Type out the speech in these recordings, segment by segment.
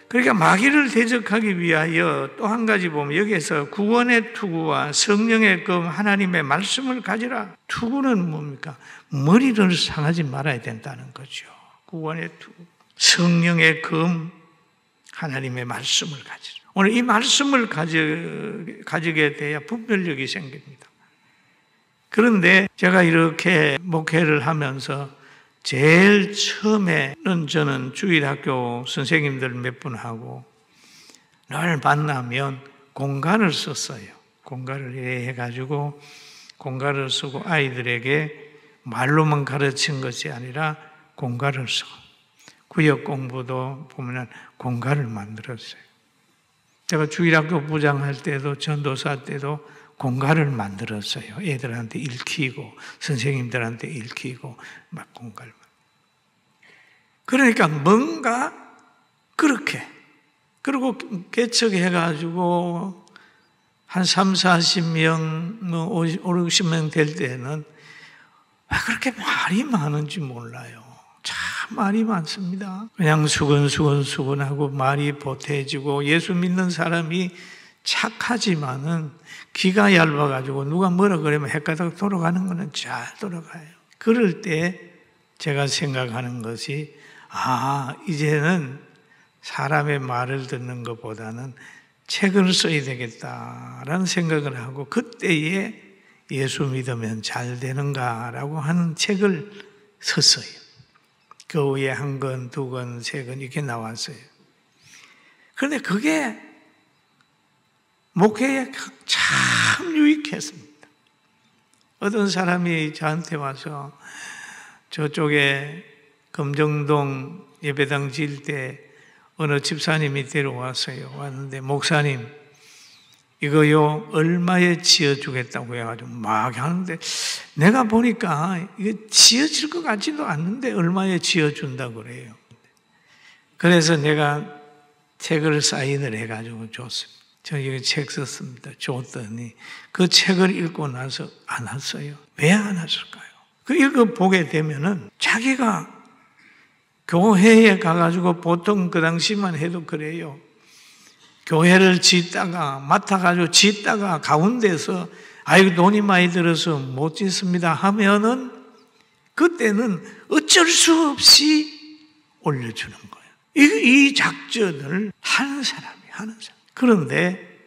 그러니까 마귀를 대적하기 위하여 또 한 가지 보면 여기에서 구원의 투구와 성령의 검 하나님의 말씀을 가지라. 투구는 뭡니까? 머리를 상하지 말아야 된다는 거죠. 구원의 투구, 성령의 검 하나님의 말씀을 가지라. 오늘 이 말씀을 가지게 돼야 분별력이 생깁니다. 그런데 제가 이렇게 목회를 하면서 제일 처음에는 저는 주일학교 선생님들 몇 분 하고 늘 만나면 공간을 썼어요. 공간을 해가지고 공간을 쓰고 아이들에게 말로만 가르친 것이 아니라 공간을 써. 구역 공부도 보면 공간을 만들었어요. 제가 주일학교 부장할 때도 전도사 때도 공간을 만들었어요. 애들한테 읽히고 선생님들한테 읽히고 막 공간을. 그러니까 뭔가 그렇게 그리고 개척해가지고 한 3, 40명, 50, 60명 될 때는 왜 그렇게 말이 많은지 몰라요. 참 말이 많습니다. 그냥 수근수근하고 말이 보태지고 예수 믿는 사람이 착하지만은 귀가 얇아가지고 누가 뭐라 그러면 헷갈려 돌아가는 거는 잘 돌아가요. 그럴 때 제가 생각하는 것이 이제는 사람의 말을 듣는 것보다는 책을 써야 되겠다라는 생각을 하고 그때에 예수 믿으면 잘 되는가라고 하는 책을 썼어요. 그 후에 1권, 2권, 3권 이렇게 나왔어요. 그런데 그게 목회에 참 유익했습니다. 어떤 사람이 저한테 와서 저쪽에 금정동 예배당 지을 때 어느 집사님이 데려왔어요. 왔는데 목사님 이거요 얼마에 지어주겠다고 해가지고 막 하는데 내가 보니까 이게 지어질 것 같지도 않는데 얼마에 지어준다고 그래요. 그래서 내가 책을 사인을 해가지고 줬습니다. 저 여기 책 썼습니다. 줬더니 그 책을 읽고 나서 안 왔어요. 왜 안 왔을까요? 그 읽어보게 되면은 자기가 교회에 가가지고 보통 그 당시만 해도 그래요. 교회를 짓다가 맡아가지고 짓다가 가운데서 아이고 돈이 많이 들어서 못 짓습니다 하면은 그때는 어쩔 수 없이 올려주는 거예요. 이 작전을 하는 사람이 하는 사람. 그런데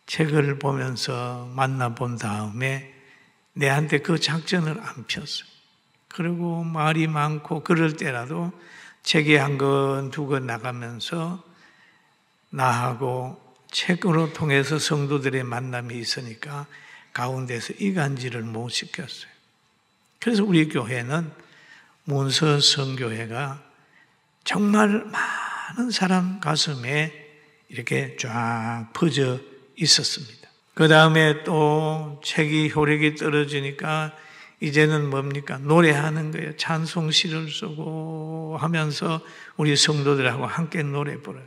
책을 보면서 만나본 다음에 내한테 그 작전을 안 폈어요. 그리고 말이 많고 그럴 때라도 책이 1권, 2권 나가면서 나하고 책으로 통해서 성도들의 만남이 있으니까 가운데서 이간질을 못 시켰어요. 그래서 우리 교회는 문서 성교회가 정말 많은 사람 가슴에 이렇게 쫙 퍼져 있었습니다. 그 다음에 또 책이 효력이 떨어지니까 이제는 뭡니까? 노래하는 거예요. 찬송시를 쓰고 하면서 우리 성도들하고 함께 노래 부르요.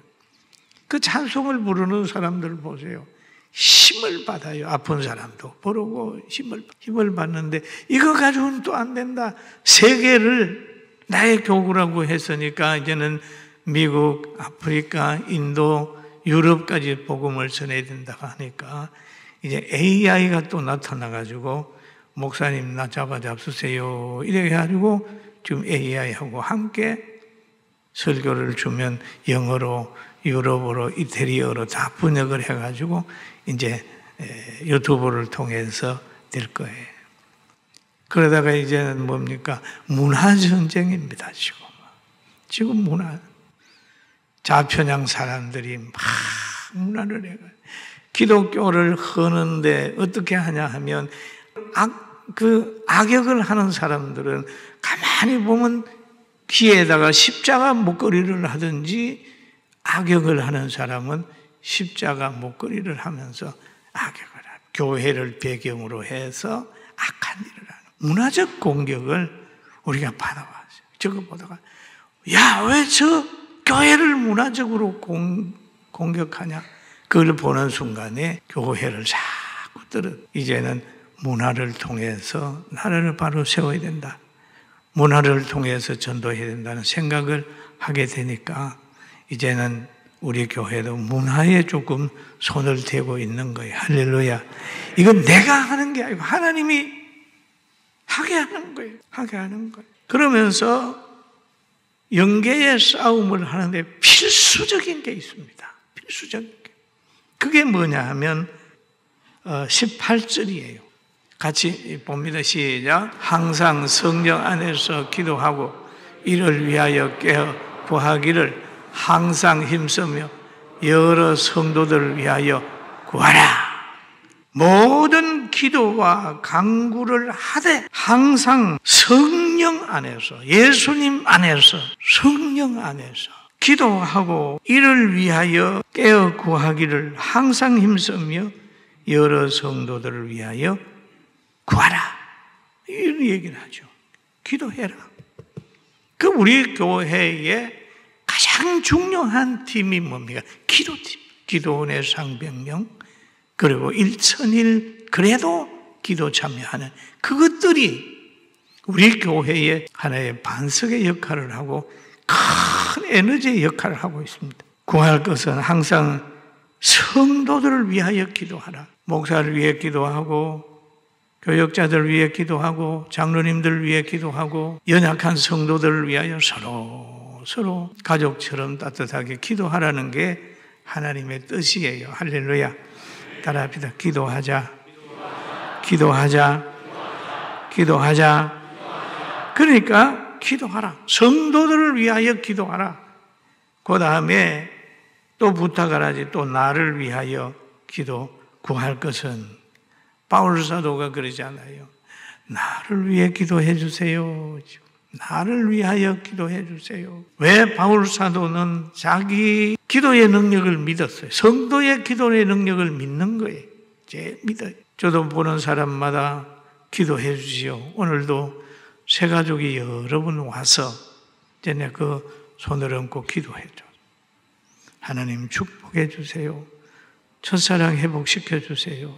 그 찬송을 부르는 사람들 보세요. 힘을 받아요. 아픈 사람도 부르고 힘을 받는데 이거 가지고는 또 안 된다. 세계를 나의 교구라고 했으니까 이제는 미국, 아프리카, 인도, 유럽까지 복음을 전해야 된다고 하니까 이제 AI가 또 나타나가지고 목사님 나 잡아주세요 이렇게 해가지고 지금 AI하고 함께 설교를 주면 영어로, 유럽어로, 이태리어로 다 번역을 해가지고 이제 유튜브를 통해서 될 거예요. 그러다가 이제는 뭡니까? 문화전쟁입니다, 지금 문화. 좌편향 사람들이 막 문화를 해가지고 기독교를 허는데 어떻게 하냐 하면 악역을 하는 사람들은 가만히 보면 귀에다가 십자가 목걸이를 하든지 악역을 하는 사람은 십자가 목걸이를 하면서 악역을 하고 교회를 배경으로 해서 악한 일을 하는 문화적 공격을 우리가 받아왔어요. 저거 보다가 야, 왜 저 교회를 문화적으로 공격하냐? 그걸 보는 순간에 교회를 자꾸 이제는 문화를 통해서 나라를 바로 세워야 된다. 문화를 통해서 전도해야 된다는 생각을 하게 되니까 이제는 우리 교회도 문화에 조금 손을 대고 있는 거예요. 할렐루야. 이건 내가 하는 게 아니고 하나님이 하게 하는 거예요. 하게 하는 거예요. 그러면서 영계의 싸움을 하는데 필수적인 게 있습니다. 필수적인 게. 그게 뭐냐 하면 18절이에요. 같이 봅니다. 시작. 항상 성령 안에서 기도하고 이를 위하여 깨어 구하기를 항상 힘쓰며 여러 성도들을 위하여 구하라. 모든 기도와 간구를 하되 항상 성령 안에서, 예수님 안에서, 성령 안에서 기도하고 이를 위하여 깨어 구하기를 항상 힘쓰며 여러 성도들을 위하여 구하라. 이런 얘기를 하죠. 기도해라. 그 우리 교회의 가장 중요한 팀이 뭡니까? 기도팀. 기도원의 상병령, 그리고 일천일 그래도 기도 참여하는 그것들이 우리 교회의 하나의 반석의 역할을 하고 큰 에너지의 역할을 하고 있습니다. 구할 것은 항상 성도들을 위하여 기도하라. 목사를 위해 기도하고 교역자들을 위해 기도하고 장로님들을 위해 기도하고 연약한 성도들을 위하여 서로 가족처럼 따뜻하게 기도하라는 게 하나님의 뜻이에요. 할렐루야. 따라합시다. 기도하자. 기도하자. 기도하자. 그러니까 기도하라. 성도들을 위하여 기도하라. 그 다음에 또 부탁을 하지. 또 나를 위하여 구할 것은 바울 사도가 그러지 않아요. 나를 위해 기도해 주세요. 나를 위하여 기도해 주세요. 왜 바울 사도는 자기 기도의 능력을 믿었어요. 성도의 기도의 능력을 믿는 거예요. 제 믿어요. 저도 보는 사람마다 기도해 주시오. 오늘도 새 가족이 여러 분 와서 이제 그 손을 얹고 기도해 줘. 하나님 축복해 주세요. 첫사랑 회복시켜 주세요.